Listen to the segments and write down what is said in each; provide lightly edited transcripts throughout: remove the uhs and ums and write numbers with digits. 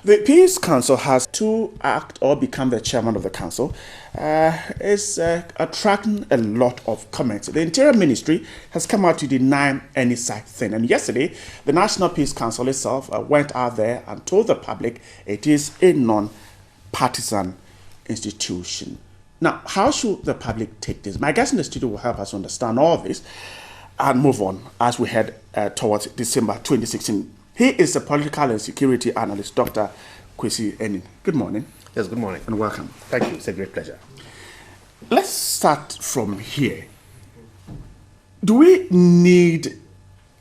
The Peace Council has to act or become the chairman of the council. It's attracting a lot of comments. The Interior Ministry has come out to deny any such thing. And yesterday, the National Peace Council itself went out there and told the public it is a non-partisan institution. Now, how should the public take this? My guest in the studio will help us understand all this and move on as we head towards December 2016. He is a political and security analyst, Dr. Kwesi Enin. Good morning. Yes, good morning. And welcome. Thank you. It's a great pleasure. Let's start from here. Do we need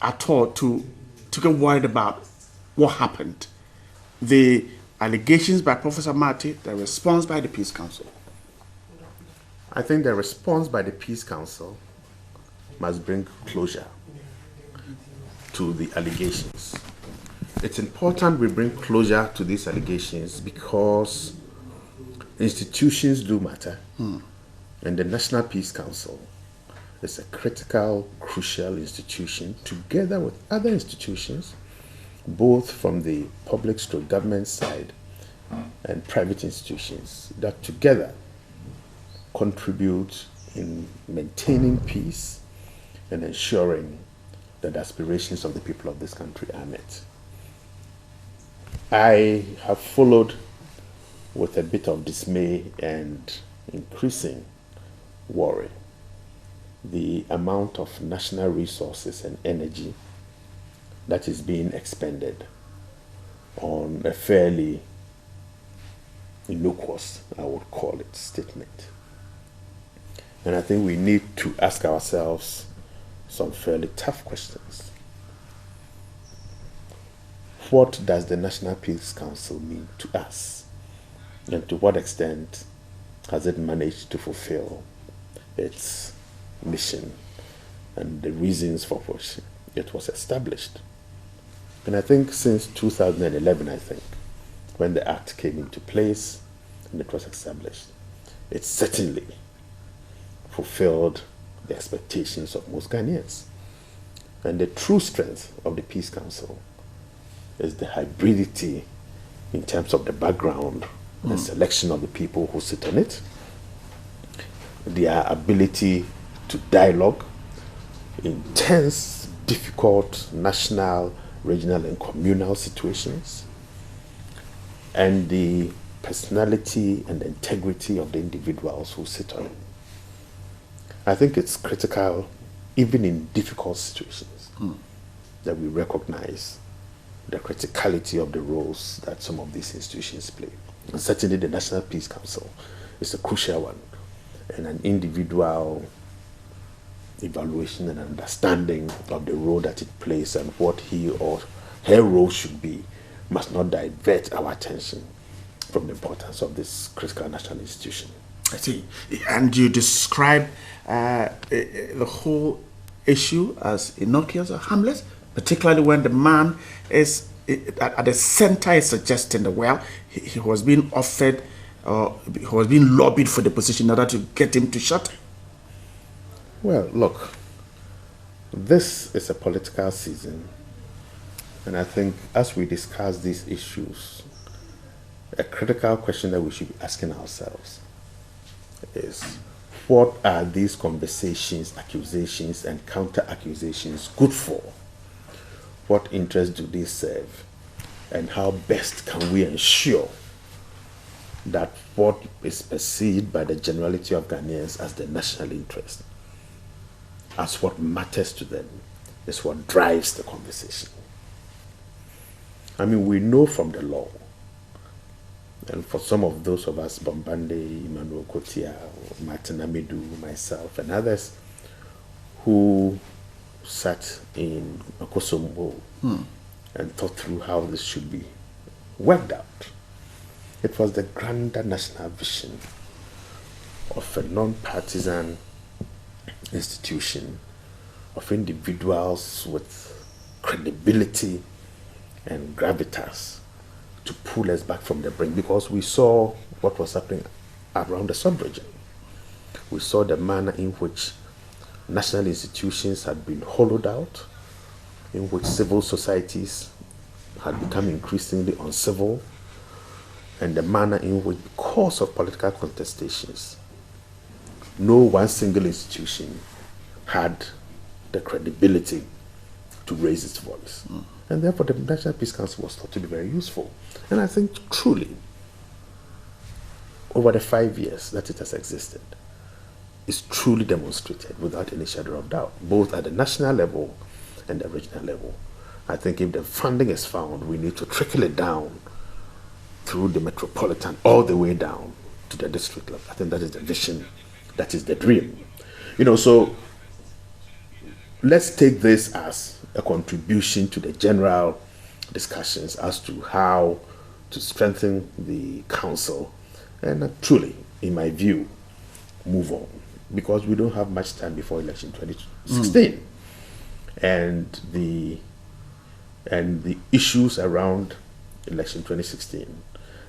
at all to get worried about what happened? The allegations by Professor Martey, the response by the Peace Council? I think the response by the Peace Council must bring closure to the allegations. It's important we bring closure to these allegations because institutions do matter, and the National Peace Council is a critical, crucial institution together with other institutions, both from the public stroke government side and private institutions, that together contribute in maintaining peace and ensuring that the aspirations of the people of this country are met. I have followed with a bit of dismay and increasing worry the amount of national resources and energy that is being expended on a fairly innocuous, I would call it, statement. And I think we need to ask ourselves some fairly tough questions. What does the National Peace Council mean to us? And to what extent has it managed to fulfill its mission and the reasons for which it was established? And I think since 2011, when the Act came into place and it was established, it certainly fulfilled the expectations of most Ghanaians. And the true strength of the Peace Council is the hybridity in terms of the background and selection of the people who sit on it, their ability to dialogue in tense, difficult national, regional, and communal situations, and the personality and integrity of the individuals who sit on it. I think it's critical, even in difficult situations, that we recognize the criticality of the roles that some of these institutions play. And certainly the National Peace Council is a crucial one, and an individual evaluation and understanding of the role that it plays and what he or her role should be must not divert our attention from the importance of this critical national institution. I see. And you describe the whole issue as innocuous or harmless, particularly when the man is at the center, is suggesting that, well, he was being offered or he was being lobbied for the position in order to get him to shut. Well, look, this is a political season, and I think as we discuss these issues, a critical question that we should be asking ourselves is, what are these conversations, accusations, and counter-accusations good for? What interests do they serve? And how best can we ensure that what is perceived by the generality of Ghanaians as the national interest, as what matters to them, is what drives the conversation? I mean, we know from the law, and for some of those of us, Bombande, Emmanuel Kotia, Martin Amidu, myself, and who sat in Okosomo and thought through how this should be worked out. It was the grander national vision of a non-partisan institution, of individuals with credibility and gravitas to pull us back from the brink, because we saw what was happening around the sub-region. We saw the manner in which national institutions had been hollowed out, in which civil societies had become increasingly uncivil, and the manner in which, because of political contestations, no one single institution had the credibility to raise its voice. And therefore, the National Peace Council was thought to be very useful. And I think truly, over the 5 years that it has existed, it's truly demonstrated without any shadow of doubt, both at the national level and the regional level. I think if the funding is found, we need to trickle it down through the metropolitan all the way down to the district level. I think that is the vision, that is the dream. So let's take this as a contribution to the general discussions as to how to strengthen the council and truly, in my view, move on, because we don't have much time before election 2016. And the issues around election 2016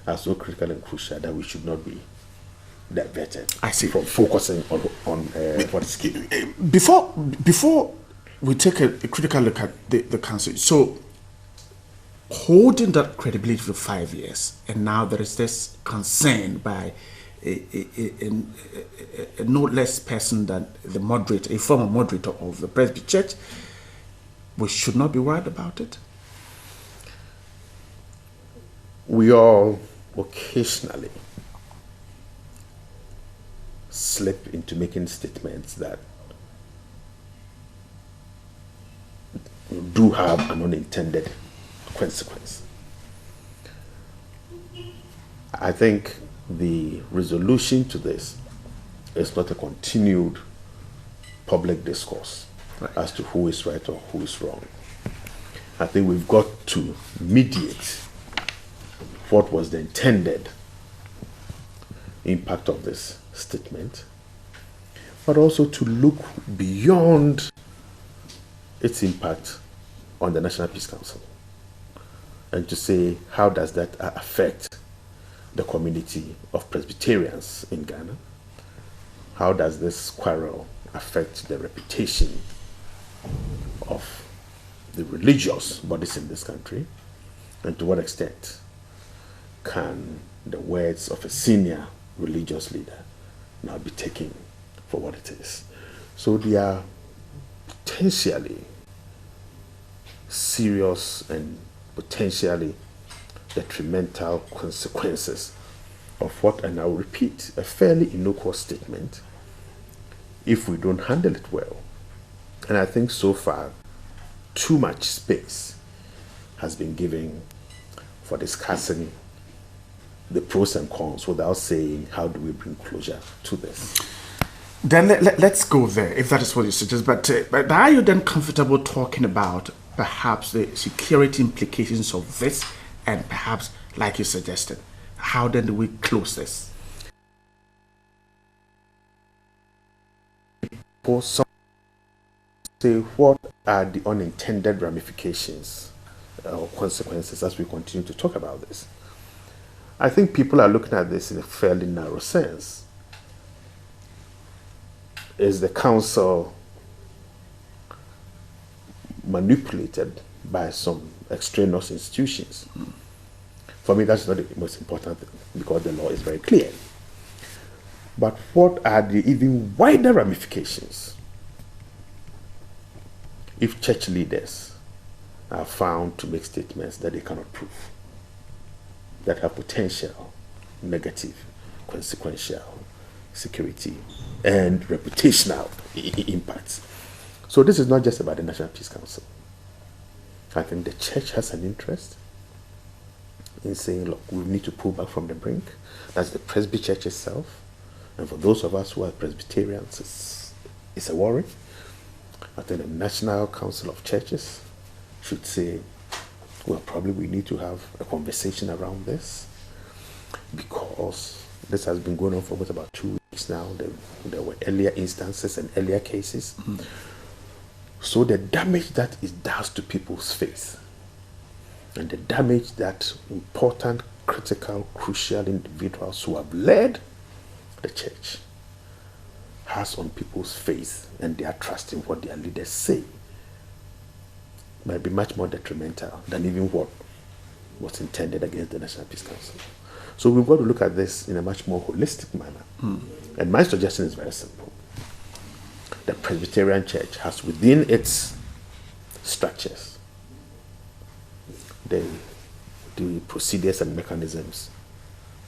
are so critical and crucial that we should not be diverted. I see. From focusing on what is key. Before we take a critical look at the council, so holding that credibility for 5 years, and now there is this concern by a no less person than the moderator, a former moderator of the Presby Church, we should not be worried about it? We all occasionally slip into making statements that do have an unintended consequence. I think the resolution to this is not a continued public discourse as to who is right or who is wrong. I think we've got to mediate what was the intended impact of this statement, but also to look beyond its impact on the National Peace Council and to say, how does that affect the community of Presbyterians in Ghana? How does this quarrel affect the reputation of the religious bodies in this country? And to what extent can the words of a senior religious leader now be taken for what it is? So there are potentially serious and potentially detrimental consequences of what, and I'll repeat, a fairly innocuous statement if we don't handle it well. And I think so far too much space has been given for discussing the pros and cons without saying, how do we bring closure to this? Then let's go there, if that is what you suggest. But are you then comfortable talking about perhaps the security implications of this, and perhaps, like you suggested, how then do we close this? For some, say, what are the unintended ramifications or consequences as we continue to talk about this? I think people are looking at this in a fairly narrow sense. Is the council manipulated by some extraneous institutions? For me, that's not the most important thing, because the law is very clear. But what are the even wider ramifications if church leaders are found to make statements that they cannot prove, that have potential negative, consequential, security, and reputational impacts? So this is not just about the National Peace Council. I think the church has an interest in saying, look, we need to pull back from the brink. That's the Presby Church itself. And for those of us who are Presbyterians, it's a worry. I think the National Council of Churches should say, well, probably we need to have a conversation around this, because this has been going on for about 2 weeks now. There were earlier instances and earlier cases. So the damage that it does to people's faith, and the damage that important, critical, crucial individuals who have led the church has on people's faith and their trust in what their leaders say, might be much more detrimental than even what was intended against the National Peace Council. So we've got to look at this in a much more holistic manner. And my suggestion is very simple. The Presbyterian Church has within its structures the procedures and mechanisms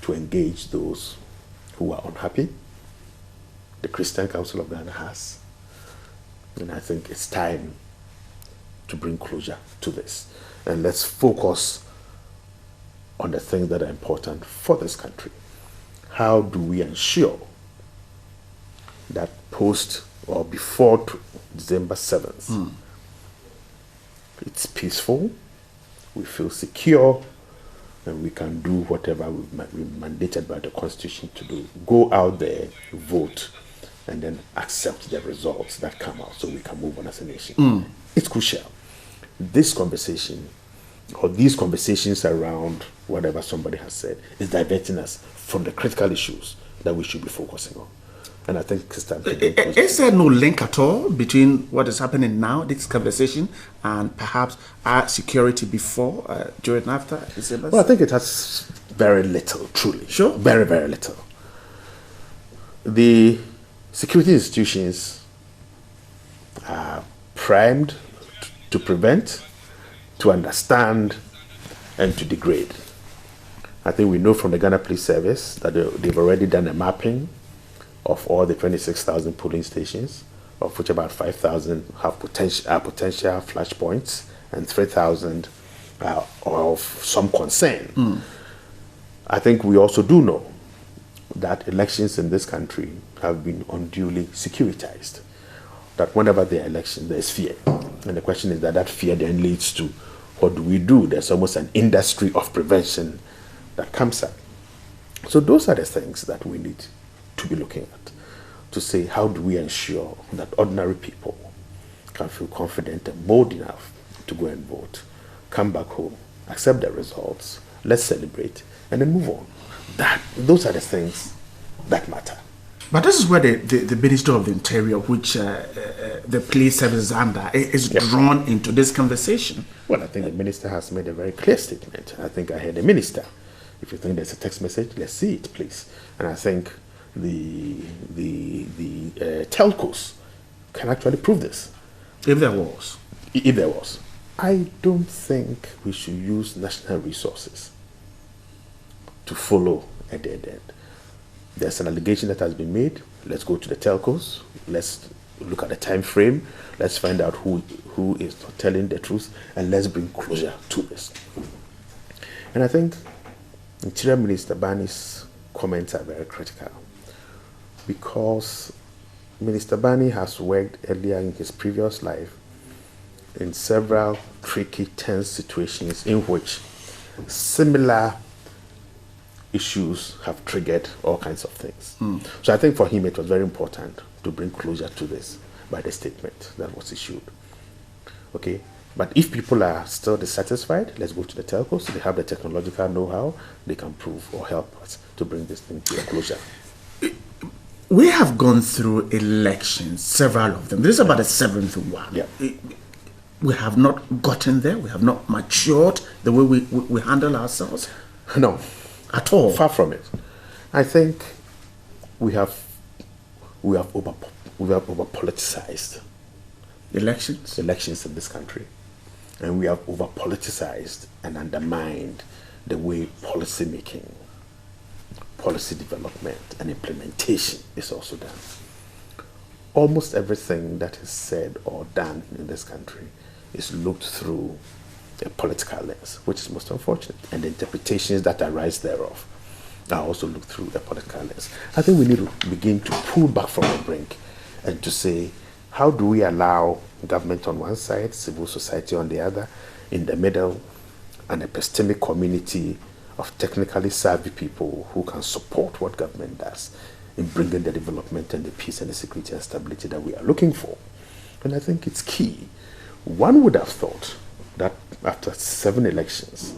to engage those who are unhappy. The Christian Council of Ghana has. And I think it's time to bring closure to this. And let's focus on the things that are important for this country. How do we ensure that post or before December 7th, it's peaceful, we feel secure, and we can do whatever we're mandated by the Constitution to do. Go out there, vote, and then accept the results that come out so we can move on as a nation. It's crucial. This conversation, or these conversations around whatever somebody has said, is diverting us from the critical issues that we should be focusing on. And I think it's time to do it. Is there no link at all between what is happening now, this conversation, and perhaps our security before, during, and after December? Well, I think it has very little, truly. Sure. Very, very little. The security institutions are primed to prevent, to understand, and to degrade. I think we know from the Ghana Police Service that they've already done a mapping of all the 26,000 polling stations, of which about 5,000 have potential flashpoints and 3,000 are of some concern. I think we also do know that elections in this country have been unduly securitized. That whenever there are elections, there's fear. And the question is that fear then leads to, what do we do? There's almost an industry of prevention that comes up. So those are the things that we need to be looking at, to say, how do we ensure that ordinary people can feel confident and bold enough to go and vote, come back home, accept the results, let's celebrate, and then move on. Those are the things that matter. But this is where the Minister of the Interior, which the police service is under, is drawn into this conversation. Well, I think the minister has made a very clear statement. I think I heard the minister. If you think there's a text message, let's see it, please. And I think the telcos can actually prove this. If there was. If there was. I don't think we should use national resources to follow a dead end. There's an allegation that has been made. Let's go to the telcos. Let's look at the time frame. Let's find out who is not telling the truth, and let's bring closure to this. And I think Interior Minister Bani's comments are very critical, because Minister Bani has worked earlier in his previous life in several tricky, tense situations in which similar issues have triggered all kinds of things. So I think for him it was very important to bring closure to this by the statement that was issued. Okay, but if people are still dissatisfied, let's go to the telcos. They have the technological know-how. They can prove or help us to bring this thing to a closure. We have gone through elections, several of them. This is about the seventh one. Yeah. We have not gotten there. We have not matured the way we handle ourselves. No. At all. Far from it. I think we have over politicized elections in this country, and we have over politicized and undermined the way policy making, policy development, and implementation is also done. Almost everything that is said or done in this country is looked through a political lens, which is most unfortunate, and the interpretations that arise thereof are also looked through a political lens. I think we need to begin to pull back from the brink and to say, how do we allow government on one side, civil society on the other, in the middle, an epistemic community of technically savvy people who can support what government does in bringing the development and the peace and the security and stability that we are looking for. And I think it's key. One would have thought that after 7 elections,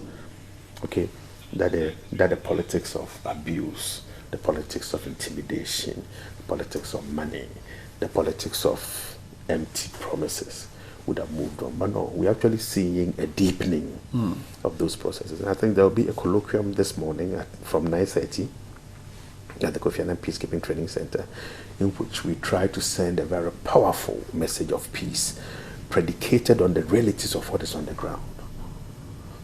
okay, that the politics of abuse, the politics of intimidation, the politics of money, the politics of empty promises would have moved on. But no, we're actually seeing a deepening of those processes. And I think there will be a colloquium this morning from 9:30 at the Kofi Annan Peacekeeping Training Center, in which we try to send a very powerful message of peace predicated on the realities of what is on the ground.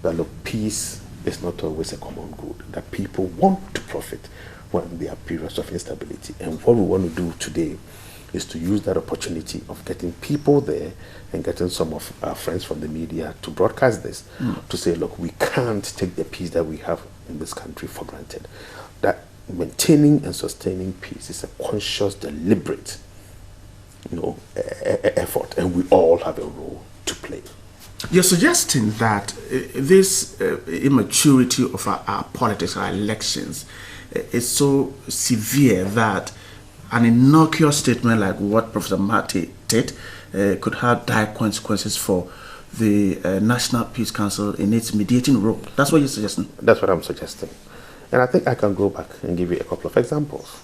That look, peace is not always a common good, that people want to profit when there are periods of instability. And what we want to do today is to use that opportunity of getting people there and getting some of our friends from the media to broadcast this, to say, look, we can't take the peace that we have in this country for granted. That maintaining and sustaining peace is a conscious, deliberate, effort, and we all have a role to play. You're suggesting that this immaturity of our politics, our elections, is so severe that an innocuous statement like what Professor Martey did could have dire consequences for the National Peace Council in its mediating role. That's what you're suggesting? That's what I'm suggesting. And I think I can go back and give you a couple of examples.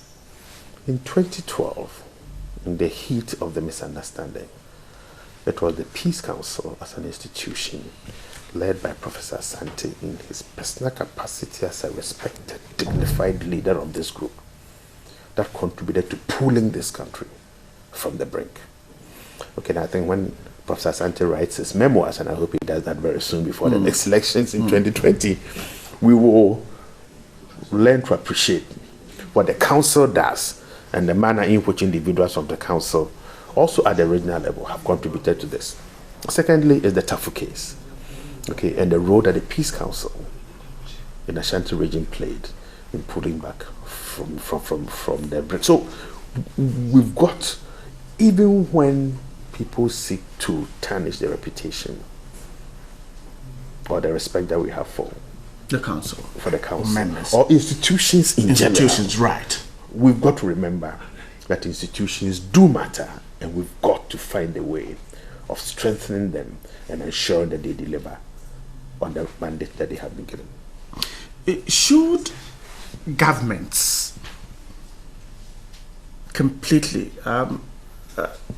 In 2012, in the heat of the misunderstanding, it was the Peace Council as an institution led by Professor Asante in his personal capacity as a respected, dignified leader of this group that contributed to pulling this country from the brink. Okay, now I think when Professor Asante writes his memoirs, and I hope he does that very soon before the next elections in 2020, we will learn to appreciate what the council does and the manner in which individuals of the council, also at the regional level, have contributed to this. Secondly is the Tafu case, okay, and the role that the Peace Council in Ashanti region played in pulling back from the brink. So we've got, even when people seek to tarnish the reputation or the respect that we have for the council, members, or institutions in general. Institutions, right. We've got to remember that institutions do matter, and we've got to find a way of strengthening them and ensuring that they deliver on the mandate that they have been given. Should governments completely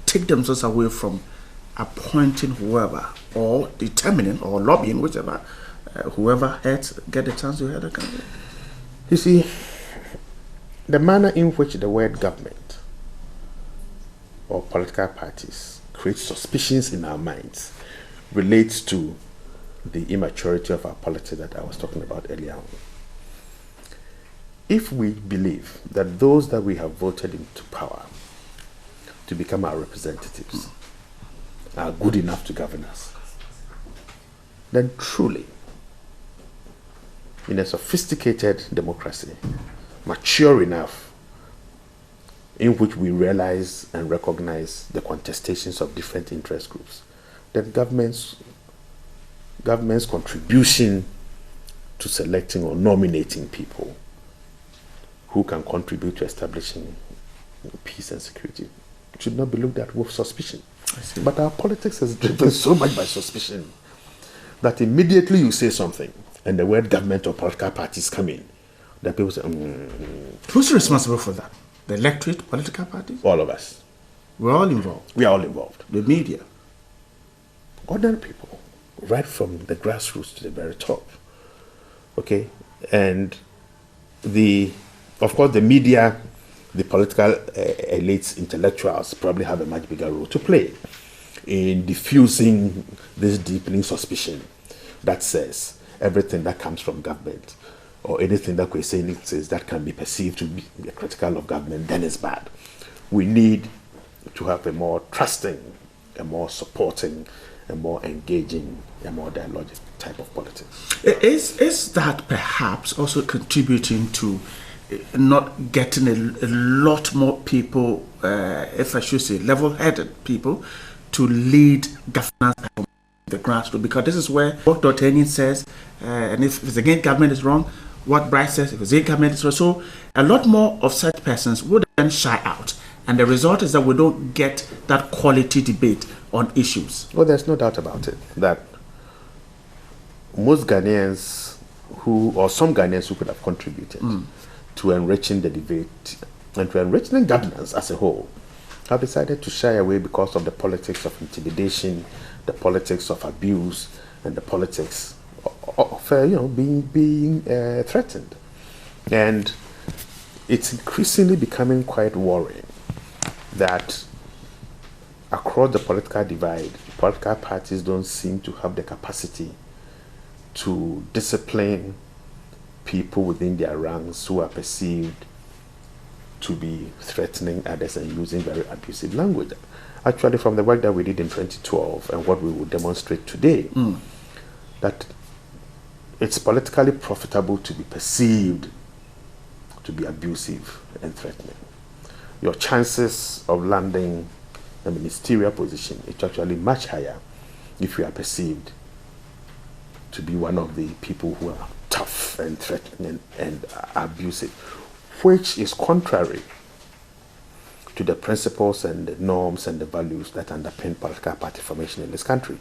take themselves away from appointing whoever, or determining, or lobbying, whichever, whoever get a chance to head the country? You see, the manner in which the word government or political parties create suspicions in our minds relates to the immaturity of our politics that I was talking about earlier on. If we believe that those that we have voted into power to become our representatives are good enough to govern us, then truly, in a sophisticated democracy, mature enough, in which we realize and recognize the contestations of different interest groups, then government's contribution to selecting or nominating people who can contribute to establishing peace and security should not be looked at with suspicion. But our politics is driven so much by suspicion that immediately you say something and the word government or political parties come in, that people say, Who's responsible for that? The electorate, political parties? All of us. We're all involved. We are all involved. The media. Ordinary people, right from the grassroots to the very top. Okay? And of course, the media, the political elites, intellectuals probably have a much bigger role to play in diffusing this deepening suspicion that says everything that comes from government or anything that Kwesi says that can be perceived to be critical of government, then it's bad. We need to have a more trusting, a more supporting, a more engaging, a more dialogic type of politics. Is that perhaps also contributing to not getting a lot more people, if I should say, level-headed people, to lead governance from the grassroots? Because this is where what Dr. Enin says, and if it's against government is wrong, what Bryce says, if it's against government is wrong. So a lot more of such persons would then shy out. And the result is that we don't get that quality debate on issues. Well, there's no doubt about it that most Ghanaians or some Ghanaians who could have contributed to enriching the debate and to enriching governance as a whole have decided to shy away because of the politics of intimidation, the politics of abuse, and the politics of being threatened. And it's increasingly becoming quite worrying that across the political divide, political parties don't seem to have the capacity to discipline people within their ranks who are perceived to be threatening others and using very abusive language. Actually, from the work that we did in 2012 and what we will demonstrate today, that it's politically profitable to be perceived to be abusive and threatening. Your chances of landing a ministerial position is actually much higher if you are perceived to be one of the people who are tough and threatening and abusive, which is contrary to the principles and the norms and the values that underpin political party formation in this country.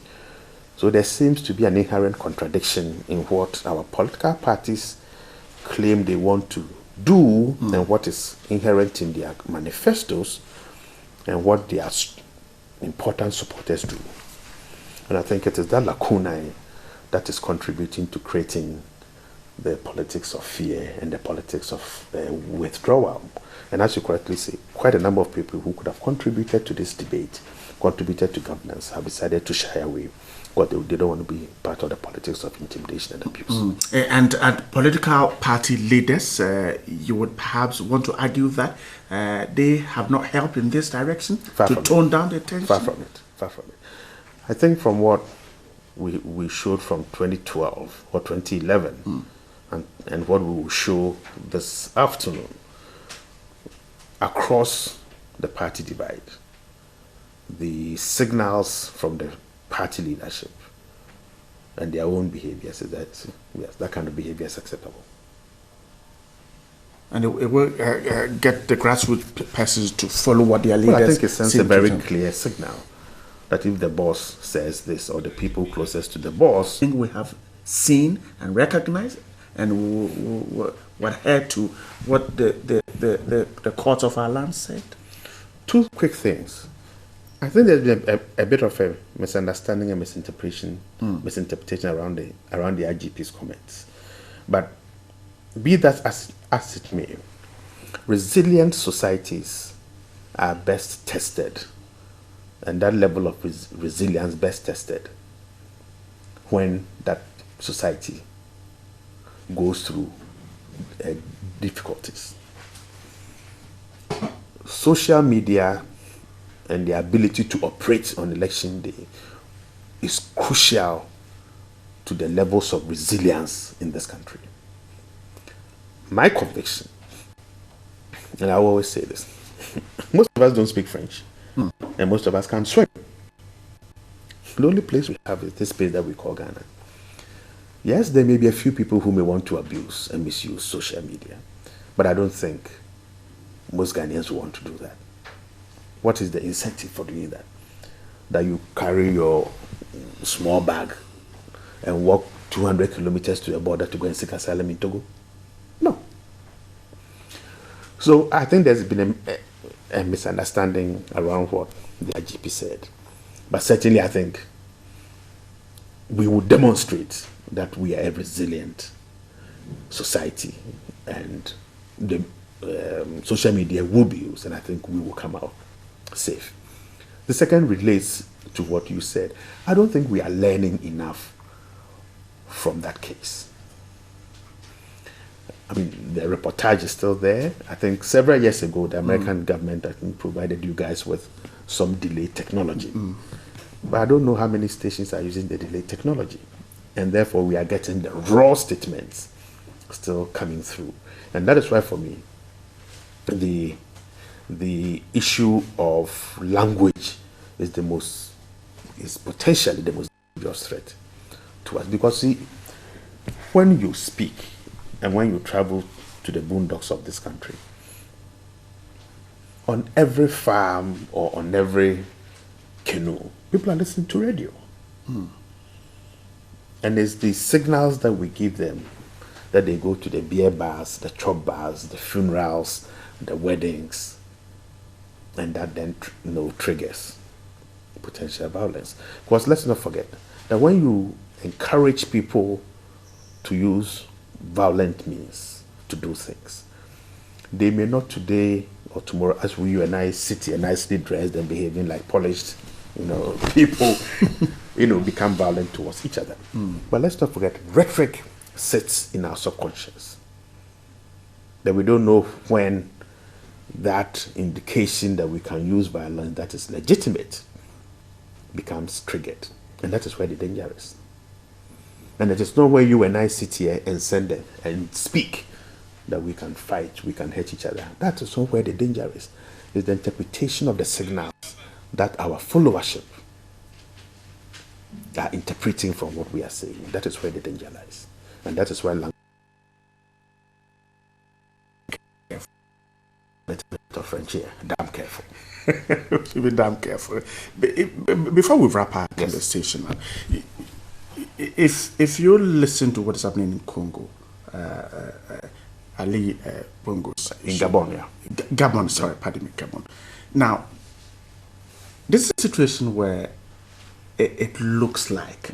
So there seems to be an inherent contradiction in what our political parties claim they want to do and what is inherent in their manifestos and what their important supporters do. And I think it is that lacunae that is contributing to creating the politics of fear and the politics of withdrawal. And as you correctly say, quite a number of people who could have contributed to this debate, contributed to governance, have decided to shy away because they don't want to be part of the politics of intimidation and abuse. And political party leaders, you would perhaps want to argue that they have not helped in this direction to tone down the tension? Far from it. Far from it. I think from what we showed from 2012 or 2011 and what we will show this afternoon across the party divide, the signals from the party leadership and their own behaviors is that yes, that kind of behavior is acceptable. And it will get the grassroots persons to follow what their leaders. Well, I think it sends a very clear signal that if the boss says this or the people closest to the boss, I think we have seen and recognized and we adhere to what the court of our land said. Two quick things. I think there's been a bit of a misunderstanding and misinterpretation around the IGP's comments. But be that as it may, resilient societies are best tested, and that level of resilience best tested when that society goes through difficulties. Social media and the ability to operate on election day is crucial to the levels of resilience in this country. My conviction, and I always say this, most of us don't speak French, and most of us can't swim. The only place we have is this place that we call Ghana. Yes, there may be a few people who may want to abuse and misuse social media, but I don't think most Ghanaians want to do that. What is the incentive for doing that? That you carry your small bag and walk 200 kilometers to the border to go and seek asylum in Togo? No. So I think there's been a misunderstanding around what the IGP said. But certainly I think we will demonstrate that we are a resilient society and the social media will be used, and I think we will come out safe. The second relates to what you said. I don't think we are learning enough from that case. I mean, the reportage is still there. I think several years ago, the American government, I think, provided you guys with some delay technology. But I don't know how many stations are using the delay technology. And therefore, we are getting the raw statements still coming through. And that is why, for me, the issue of language is potentially the most dangerous threat to us. Because, see, when you speak and when you travel to the boondocks of this country, on every farm or on every canoe, people are listening to radio. And it's the signals that we give them that they go to the beer bars, the chop bars, the funerals, the weddings, And that then triggers potential violence. Because let's not forget that when you encourage people to use violent means to do things, they may not today or tomorrow, as you and I sit here nicely dressed and behaving like polished, people, become violent towards each other. But let's not forget, rhetoric sits in our subconscious. That we don't know when that indication that we can use violence that is legitimate becomes triggered. And that is where the danger is. And it is not where you and I sit here and send it and speak that we can fight, we can hurt each other. That is not where the danger is. It's the interpretation of the signals that our followership are interpreting from what we are saying. That is where the danger lies. And that is why language French here, damn careful. Be damn careful. Before we wrap our conversation, if you listen to what is happening in Congo, Ali Bongo's in Gabon, Gabon, sorry, pardon me, Gabon. Now, this is a situation where it looks like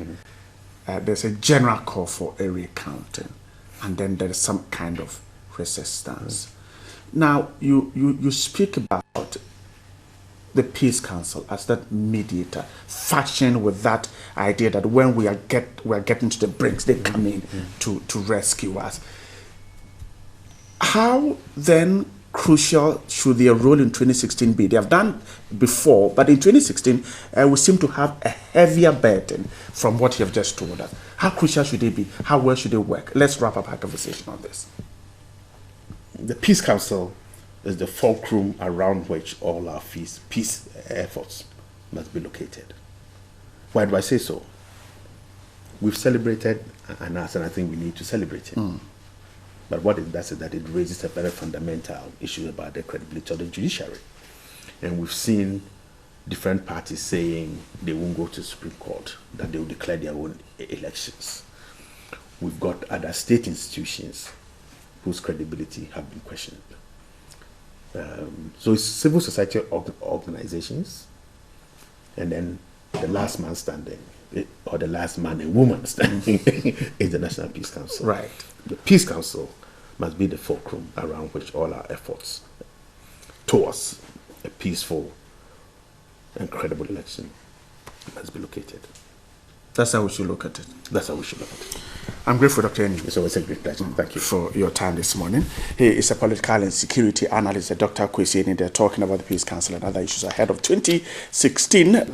there's a general call for a recounting, and then there is some kind of resistance. Now, you speak about the Peace Council as that mediator, functioning with that idea that when we are getting to the brinks, they come in to rescue us. How then crucial should their role in 2016 be? They have done before, but in 2016, we seem to have a heavier burden from what you have just told us. How crucial should they be? How well should they work? Let's wrap up our conversation on this. The Peace Council is the fulcrum around which all our peace efforts must be located. Why do I say so? We've celebrated and I think we need to celebrate it. But what it does is that it raises a very fundamental issue about the credibility of the judiciary. And we've seen different parties saying they won't go to the Supreme Court, that they will declare their own elections. We've got other state institutions whose credibility have been questioned. So it's civil society organizations, and then the last man standing, or the last man and woman standing, is the National Peace Council. Right. The Peace Council must be the fulcrum around which all our efforts towards a peaceful and credible election must be located. That's how we should look at it. That's how we should look at it. I'm grateful, Dr. Eni. It's always a great pleasure. Thank you for your time this morning. He is a political and security analyst, Dr. Kwesi Eni. They're talking about the Peace Council and other issues ahead of 2016.